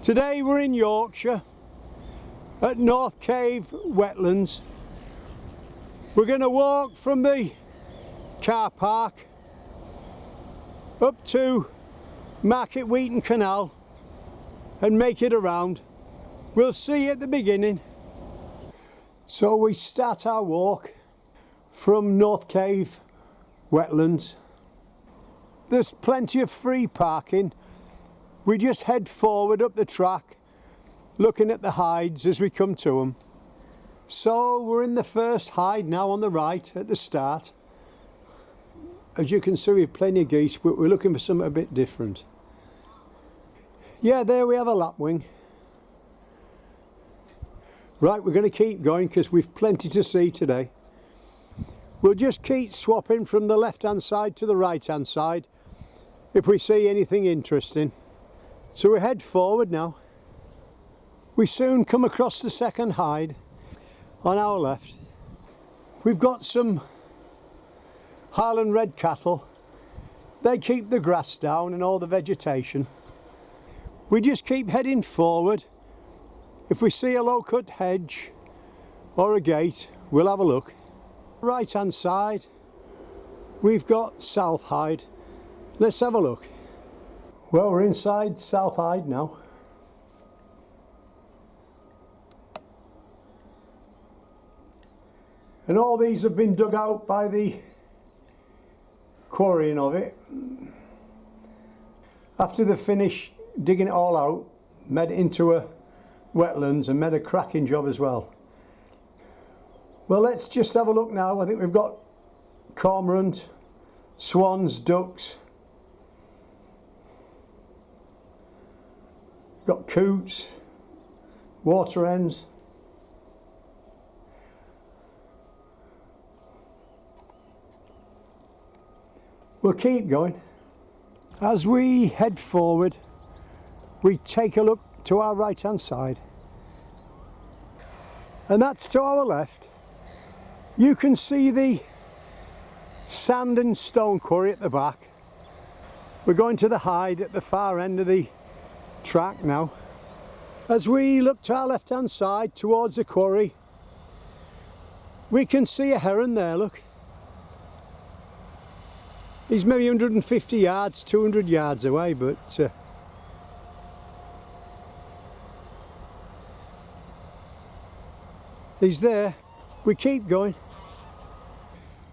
Today we're in Yorkshire at North Cave Wetlands. We're going to walk from the car park up to Market Weighton Canal and make it around. We'll see you at the beginning. So we start our walk from North Cave Wetlands. There's plenty of free parking. We just head forward up the track, looking at the hides as we come to them. So we're in the first hide now on the right at the start. As you can see, we've plenty of geese, but we're looking for something a bit different. Yeah, there we have a lapwing. Right, we're going to keep going because we've plenty to see today. We'll just keep swapping from the left hand side to the right hand side if we see anything interesting. So we head forward now. We soon come across the second hide on our left. We've got some Highland red cattle. They keep the grass down and all the vegetation. We just keep heading forward. If we see a low cut hedge or a gate, we'll have a look. Right hand side, we've got South Hide. Let's have a look. Well, we're inside South Hide now. And all these have been dug out by the quarrying of it. After they finished digging it all out, made it into a wetlands and made a cracking job as well. Well, let's just have a look now. I think we've got cormorant, swans, ducks. Got coots, water hens. We'll keep going. As we head forward, we take a look to our right hand side, and that's to our left. You can see the sand and stone quarry at the back. We're going to the hide at the far end of the track now. As we look to our left hand side towards the quarry, we can see a heron there, look. He's maybe 150 yards, 200 yards away, but he's there. We keep going.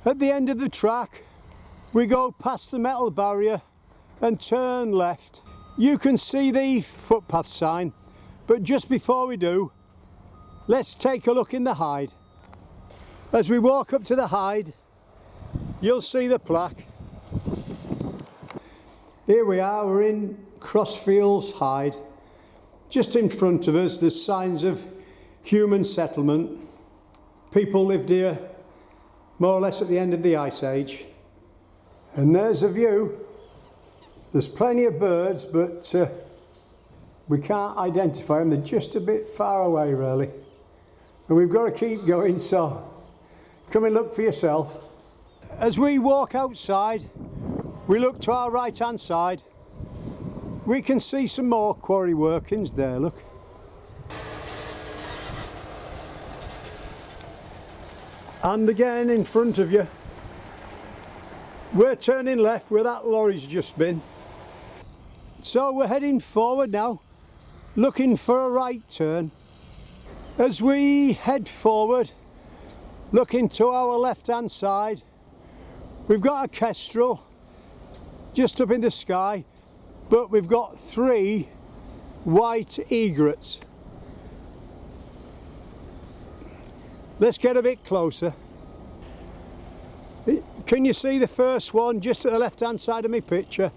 At the end of the track, we go past the metal barrier and turn left. You can see the footpath sign, but just before we do, let's take a look in the hide. As we walk up to the hide, you'll see the plaque. Here we are, we're in Crossfields Hide. Just in front of us, there's signs of human settlement. People lived here more or less at the end of the Ice Age. And there's a view. There's plenty of birds, but we can't identify them. They're just a bit far away, really. And we've got to keep going, so come and look for yourself. As we walk outside, we look to our right hand side. We can see some more quarry workings there, look. And again in front of you, we're turning left where that lorry's just been. So we're heading forward now, looking for a right turn. As we head forward, looking to our left hand side, we've got a kestrel just up in the sky, but we've got 3 white egrets. Let's get a bit closer. Can you see the first one just at the left hand side of my picture?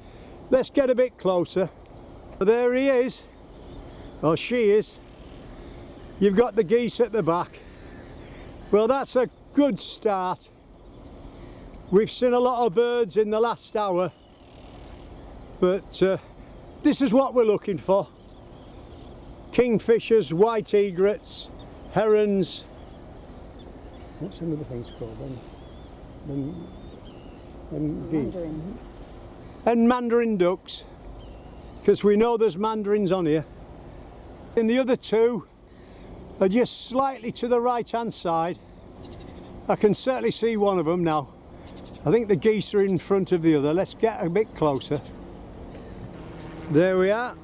Let's get a bit closer. There he is, or she is. You've got the geese at the back. Well, that's a good start. We've seen a lot of birds in the last hour, but this is what we're looking for. Kingfishers, white egrets, herons. What's some of the things called then? Geese. And mandarin ducks, because we know there's mandarins on here. And the other two are just slightly to the right hand side. I can certainly see one of them now. I think the geese are in front of the other. Let's get a bit closer. There we are.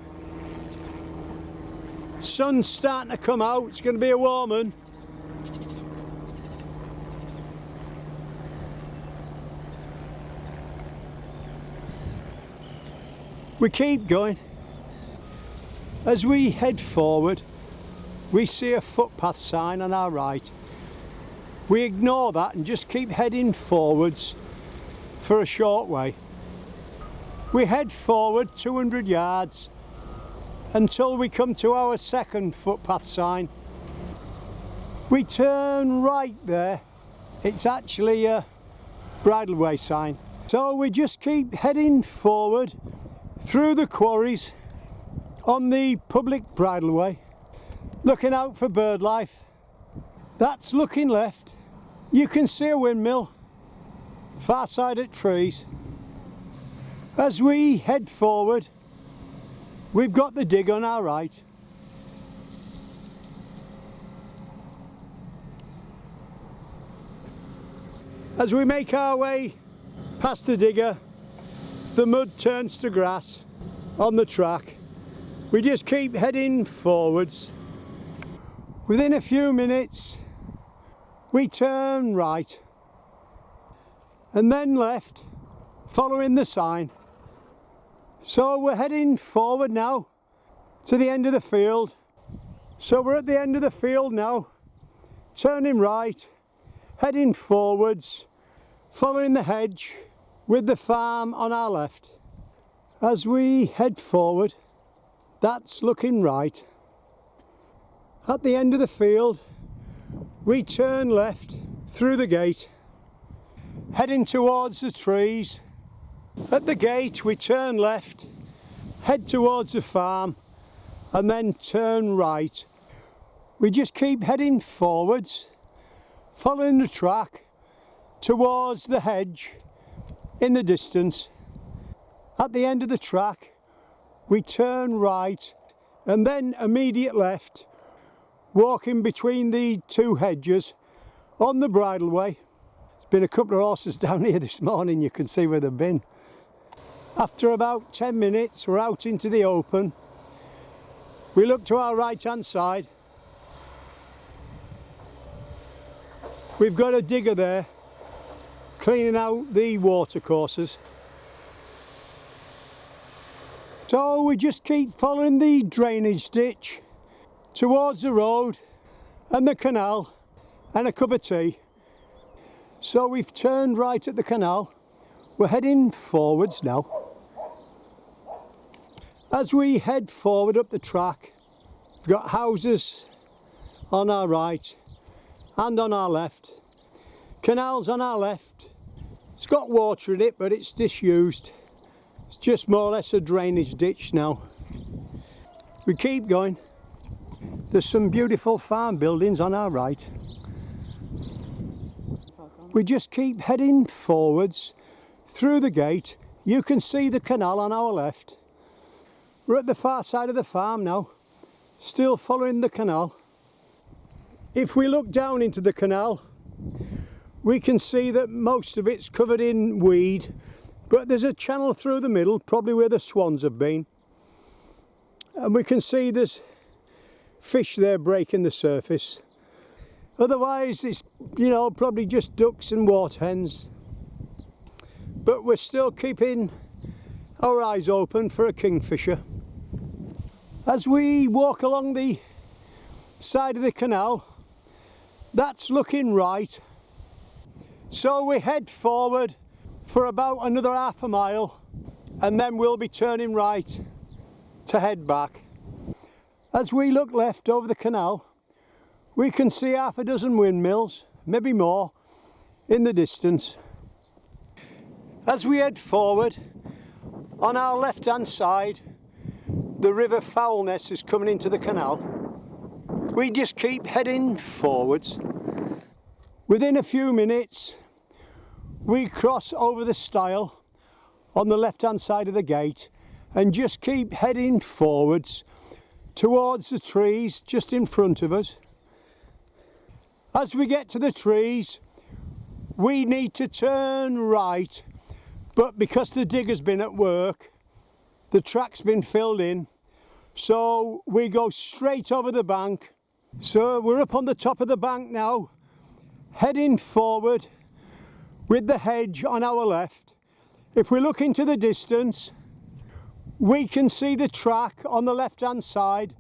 Sun's starting to come out. It's going to be a warm one. We keep going. As we head forward, we see a footpath sign on our right. We ignore that and just keep heading forwards for a short way. We head forward 200 yards until we come to our second footpath sign. We turn right there. It's actually a Bridleway sign. So we just keep heading forward through the quarries on the public bridleway, looking out for bird life. That's looking left. You can see a windmill, far side at trees. As we head forward, we've got the dig on our right. As we make our way past the digger, the mud turns to grass on the track. We just keep heading forwards. Within a few minutes, we turn right and then left, following the sign. So we're heading forward now to the end of the field. So we're at the end of the field now, turning right, heading forwards, following the hedge with the farm on our left. As we head forward, that's looking right. At the end of the field, we turn left through the gate, heading towards the trees. At the gate, we turn left, head towards the farm, and then turn right. We just keep heading forwards, following the track towards the hedge in the distance. At the end of the track, we turn right and then immediate left, walking between the two hedges on the bridleway. There's been a couple of horses down here this morning, you can see where they've been. After about 10 minutes, we're out into the open. We look to our right hand side. We've got a digger there, cleaning out the water courses. So we just keep following the drainage ditch towards the road and the canal and a cup of tea. So we've turned right at the canal. We're heading forwards now. As we head forward up the track, we've got houses on our right and on our left. Canals on our left. It's got water in it, but it's disused. It's just more or less a drainage ditch now. We keep going. There's some beautiful farm buildings on our right. We just keep heading forwards through the gate. You can see the canal on our left. We're at the far side of the farm now, still following the canal. If we look down into the canal, we can see that most of it's covered in weed, but there's a channel through the middle, probably where the swans have been. And we can see there's fish there breaking the surface. Otherwise it's, you know, probably just ducks and water hens. But we're still keeping our eyes open for a kingfisher. As we walk along the side of the canal, that's looking right. So we head forward for about another half a mile and then we'll be turning right to head back. As we look left over the canal, we can see half a dozen windmills, maybe more, in the distance. As we head forward, on our left hand side, the river Foulness is coming into the canal. We just keep heading forwards. Within a few minutes, we cross over the stile on the left hand side of the gate and just keep heading forwards towards the trees just in front of us. As we get to the trees, we need to turn right, but because the digger's been at work, the track's been filled in, so we go straight over the bank. So we're up on the top of the bank now, heading forward with the hedge on our left. If we look into the distance, we can see the track on the left hand side.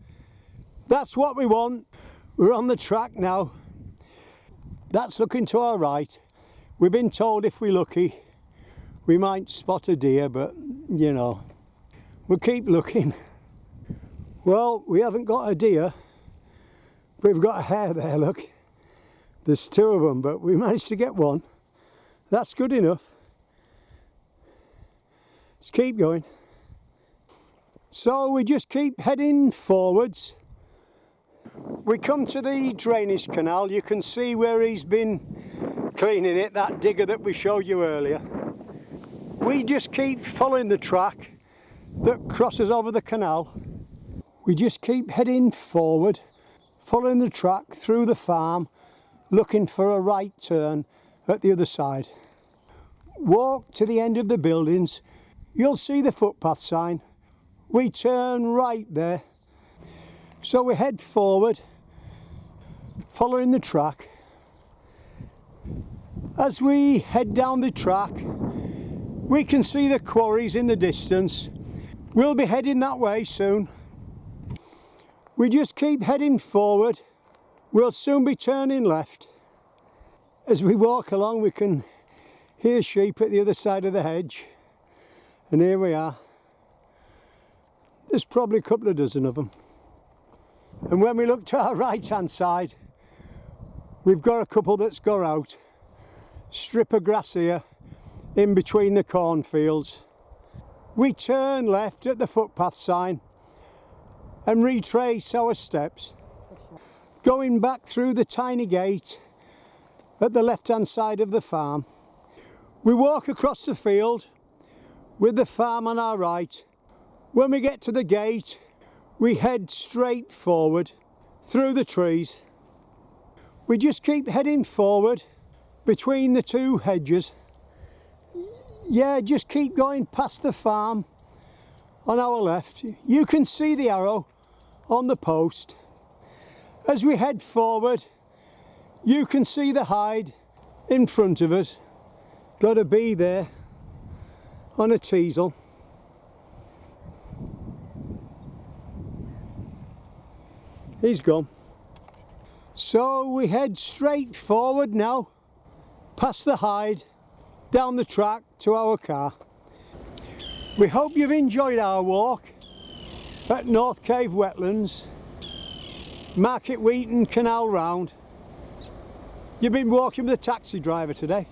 That's what we want. We're on the track now. That's looking to our right. We've been told if we're lucky we might spot a deer, but you know, we'll keep looking. Well, we haven't got a deer. We've got a hare there, look. There's two of them, but we managed to get one. That's good enough. Let's keep going. So we just keep heading forwards. We come to the drainage canal. You can see where he's been cleaning it, that digger that we showed you earlier. We just keep following the track that crosses over the canal. We just keep heading forward, following the track through the farm, looking for a right turn at the other side. Walk to the end of the buildings, you'll see the footpath sign. We turn right there. So we head forward, following the track. As we head down the track, we can see the quarries in the distance. We'll be heading that way soon. We just keep heading forward. We'll soon be turning left. As we walk along, we can hear sheep at the other side of the hedge. And here we are. There's probably a couple of dozen of them. And when we look to our right hand side, we've got a couple that's got out. Strip of grass here in between the cornfields. We turn left at the footpath sign and retrace our steps, going back through the tiny gate at the left hand side of the farm. We walk across the field with the farm on our right. When we get to the gate, we head straight forward through the trees. We just keep heading forward between the two hedges. Yeah, just keep going past the farm on our left. You can see the arrow on the post. As we head forward, you can see the hide in front of us. Got a bee there on a teasel. He's gone. So we head straight forward now, past the hide, down the track to our car. We hope you've enjoyed our walk at North Cave Wetlands, Market Weighton Canal round. You've been walking with a taxi driver today.